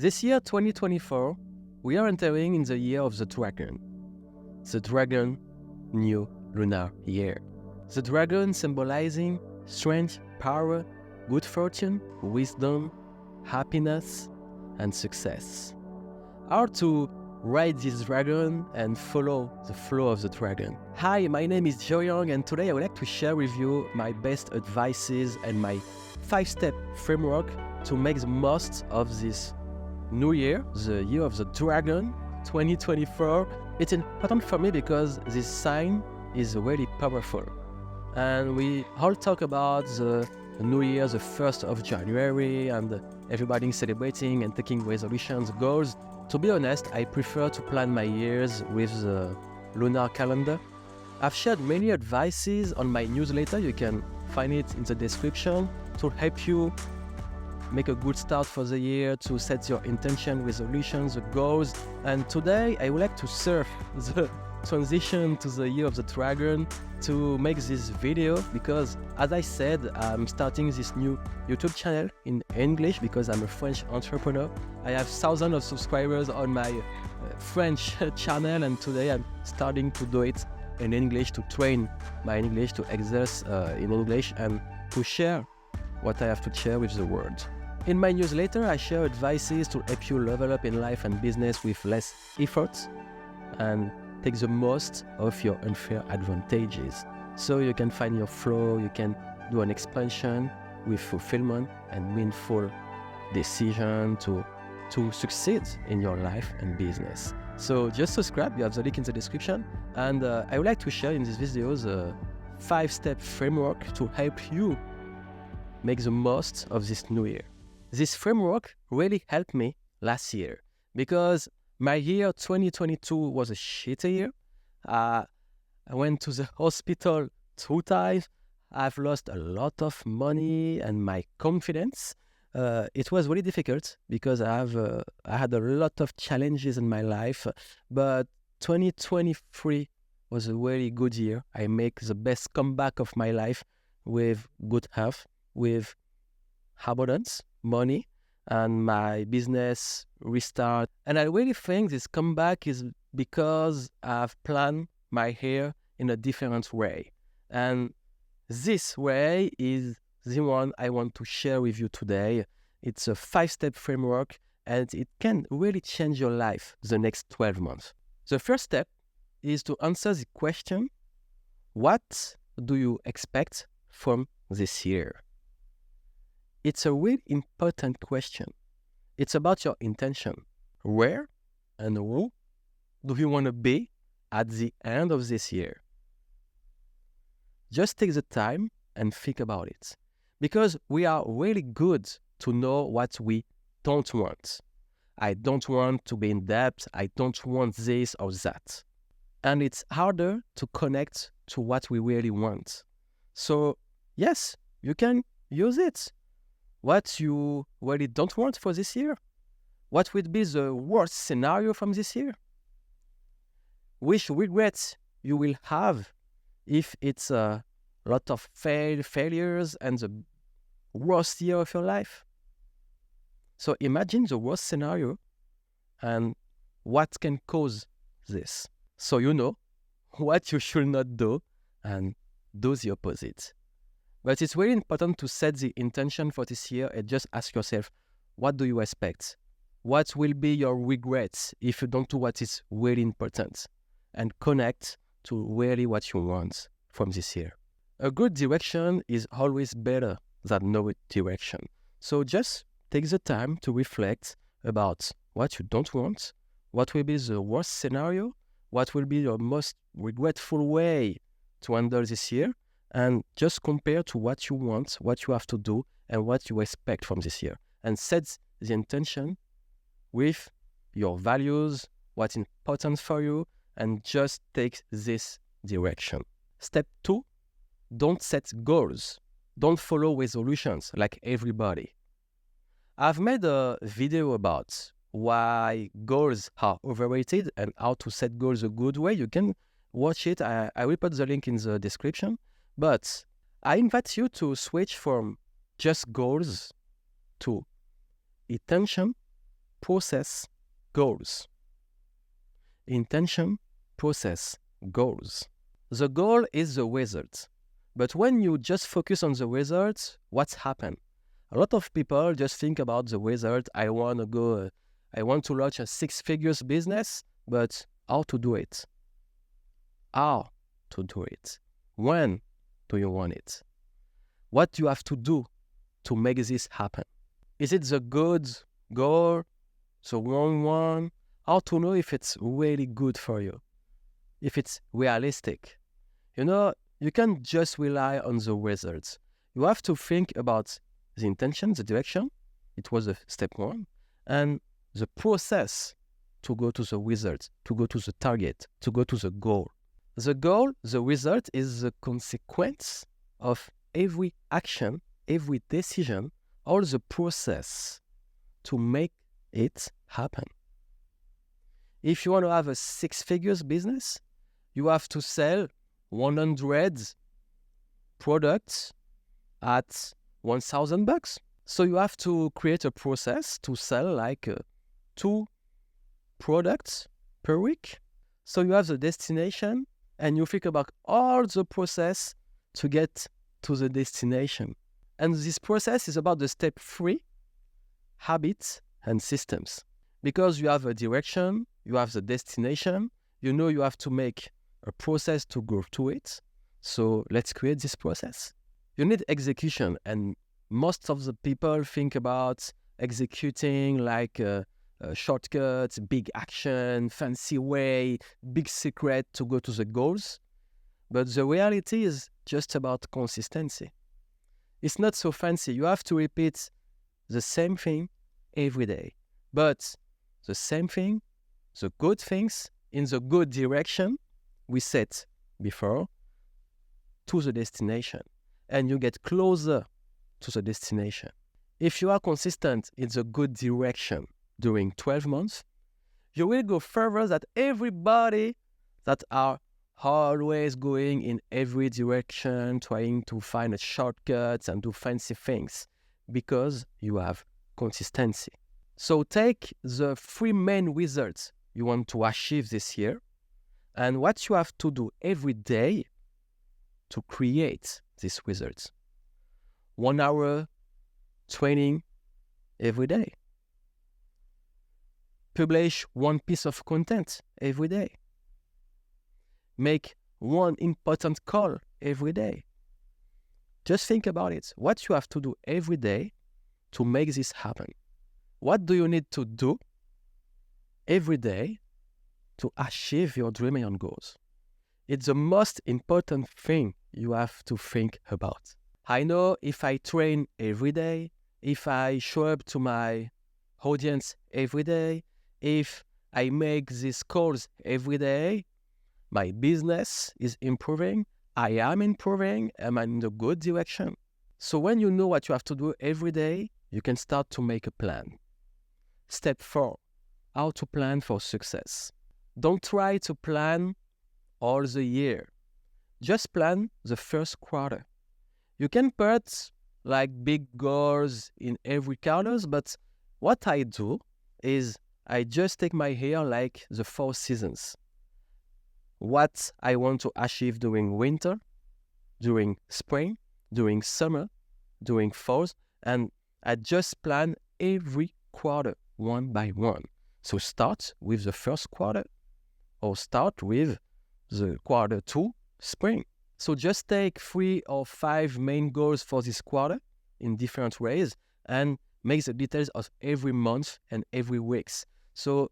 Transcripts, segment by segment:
This year, 2024, we are entering in the year of the dragon. The dragon, new lunar year. The dragon symbolizing strength, power, good fortune, wisdom, happiness, and success. How to ride this dragon and follow the flow of the dragon. Hi, my name is Joe Young, and today I would like to share with you my best advices and my 5-step framework to make the most of this new year, the year of the dragon, 2024. It's important for me because this sign is really powerful. And we all talk about the new year, the 1st of January, and everybody celebrating and taking resolutions, goals. To be honest, I prefer to plan my years with the lunar calendar. I've shared many advices on my newsletter. You can find it in the description to help you make a good start for the year, to set your intention, resolutions, the goals. And today I would like to surf the transition to the year of the dragon to make this video because, as I said, I'm starting this new YouTube channel in English because I'm a French entrepreneur. I have thousands of subscribers on my French channel, and today I'm starting to do it in English to train my English, to exercise in English and to share what I have to share with the world. In my newsletter, I share advices to help you level up in life and business with less effort and take the most of your unfair advantages. So you can find your flow, you can do an expansion with fulfillment and meaningful decision to succeed in your life and business. So just subscribe, you have the link in the description. And I would like to share in this video the 5-step framework to help you make the most of this new year. This framework really helped me last year because my year 2022 was a shitty year. I went to the hospital 2 times. I've lost a lot of money and my confidence. It was really difficult because I had a lot of challenges in my life. But 2023 was a really good year. I make the best comeback of my life with good health, with abundance, money, and my business restart. And I really think this comeback is because I've planned my year in a different way. And this way is the one I want to share with you today. It's a 5-step framework, and it can really change your life the next 12 months. The first step is to answer the question, what do you expect from this year? It's a really important question. It's about your intention. Where and who do you want to be at the end of this year? Just take the time and think about it. Because we are really good to know what we don't want. I don't want to be in debt. I don't want this or that. And it's harder to connect to what we really want. So, yes, you can use it. What you really don't want for this year? What would be the worst scenario from this year? Which regrets you will have if it's a lot of failures and the worst year of your life? So imagine the worst scenario and what can cause this. So you know what you should not do and do the opposite. But it's really important to set the intention for this year and just ask yourself, what do you expect? What will be your regrets if you don't do what is really important? And connect to really what you want from this year. A good direction is always better than no direction. So just take the time to reflect about what you don't want, what will be the worst scenario, what will be your most regretful way to handle this year, and just compare to what you want, what you have to do, and what you expect from this year. And set the intention with your values, what's important for you, and just take this direction. Step 2, don't set goals. Don't follow resolutions like everybody. I've made a video about why goals are overrated and how to set goals a good way. You can watch it. I will put the link in the description. But I invite you to switch from just goals to intention process, goals. Intention, process, goals. The goal is the result. But when you just focus on the result, what's happened? A lot of people just think about the result. I want to launch a 6-figures business, but how to do it? How to do it? When do you want it? What do you have to do to make this happen? Is it the good goal, the wrong one? How to know if it's really good for you, if it's realistic? You can't just rely on the results. You have to think about the intention, the direction. It was step 1. And the process to go to the result, to go to the target, to go to the goal. The goal, the result, is the consequence of every action, every decision, or the process to make it happen. If you want to have a 6-figures business, you have to sell 100 products at $1,000. So you have to create a process to sell like 2 products per week. So you have the destination and you think about all the process to get to the destination. And this process is about the step 3, habits and systems. Because you have a direction, you have the destination, you have to make a process to go to it. So let's create this process. You need execution, and most of the people think about executing like shortcuts, big action, fancy way, big secret to go to the goals. But the reality is just about consistency. It's not so fancy. You have to repeat the same thing every day. But the same thing, the good things, in the good direction we set before to the destination. And you get closer to the destination. If you are consistent in the good direction during 12 months, you will go further than everybody that are always going in every direction, trying to find a shortcut and do fancy things, because you have consistency. So take the 3 main results you want to achieve this year, and what you have to do every day to create these results. 1 hour training every day. Publish 1 piece of content every day. Make 1 important call every day. Just think about it. What you have to do every day to make this happen. What do you need to do every day to achieve your dream and your goals? It's the most important thing you have to think about. I know if I train every day, if I show up to my audience every day, if I make these calls every day, my business is improving, I am improving, I'm in the good direction. So when you know what you have to do every day, you can start to make a plan. Step 4, how to plan for success. Don't try to plan all the year. Just plan the first quarter. You can put like big goals in every quarter, but what I do is I just take my hair like the 4 seasons. What I want to achieve during winter, during spring, during summer, during fall, and I just plan every quarter 1 by 1. So start with the first quarter or start with the quarter 2, spring. So just take 3 or 5 main goals for this quarter in different ways and make the details of every month and every week. So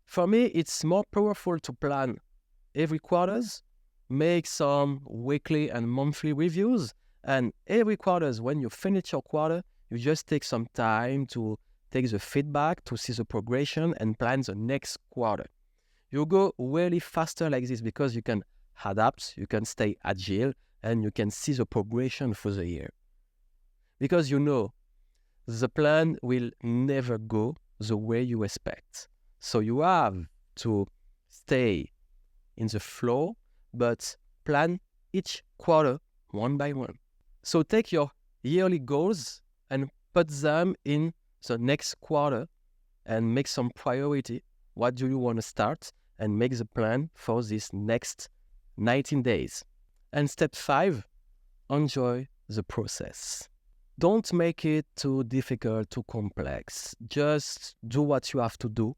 for me, it's more powerful to plan every quarters, make some weekly and monthly reviews, and every quarters, when you finish your quarter, you just take some time to take the feedback, to see the progression and plan the next quarter. You go really faster like this because you can adapt, you can stay agile, and you can see the progression for the year. Because the plan will never go the way you expect. So you have to stay in the flow, but plan each quarter 1 by 1. So take your yearly goals and put them in the next quarter and make some priority. What do you want to start? And make the plan for this next 19 days. And step 5, enjoy the process. Don't make it too difficult, too complex. Just do what you have to do.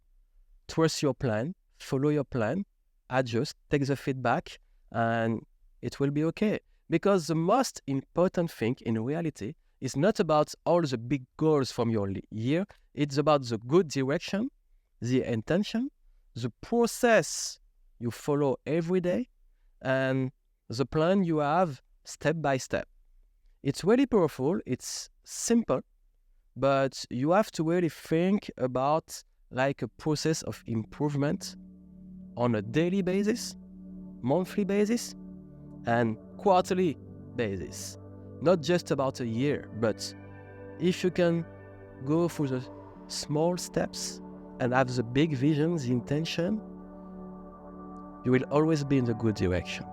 Trust your plan, follow your plan, adjust, take the feedback, and it will be okay. Because the most important thing in reality is not about all the big goals from your year. It's about the good direction, the intention, the process you follow every day, and the plan you have step by step. It's really powerful. It's simple, but you have to really think about like a process of improvement on a daily basis, monthly basis, and quarterly basis. Not just about a year, but if you can go through the small steps and have the big vision, the intention, you will always be in the good direction.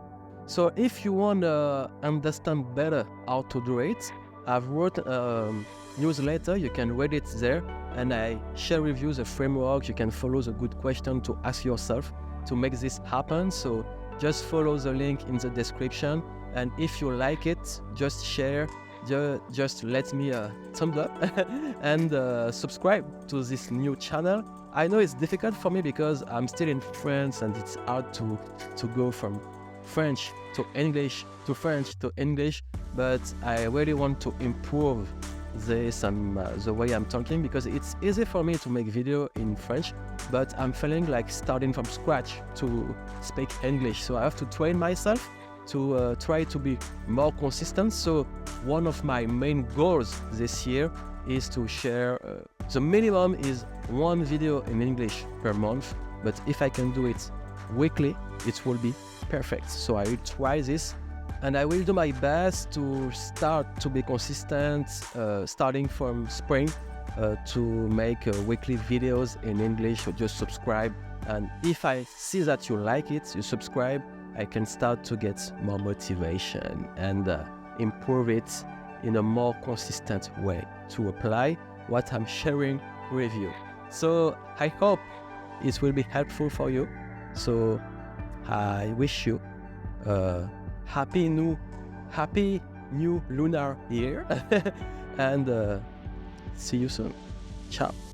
So if you want to understand better how to do it, I've wrote a newsletter, you can read it there, and I share with you the framework. You can follow the good question to ask yourself to make this happen. So just follow the link in the description, and if you like it, just share, just let me a thumbs up and subscribe to this new channel. I know it's difficult for me because I'm still in France and it's hard to go from French to English to French to English, but I really want to improve this and the way I'm talking, because it's easy for me to make video in French, but I'm feeling like starting from scratch to speak English. So I have to train myself to try to be more consistent. So one of my main goals this year is to share, the minimum is 1 video in English per month, but if I can do it weekly, it will be perfect. So I will try this, and I will do my best to start to be consistent starting from spring to make weekly videos in English. So just subscribe, and if I see that you like it, you subscribe, I can start to get more motivation and improve it in a more consistent way to apply what I'm sharing with you. So I hope it will be helpful for you. So I wish you a happy new lunar year and see you soon. Ciao.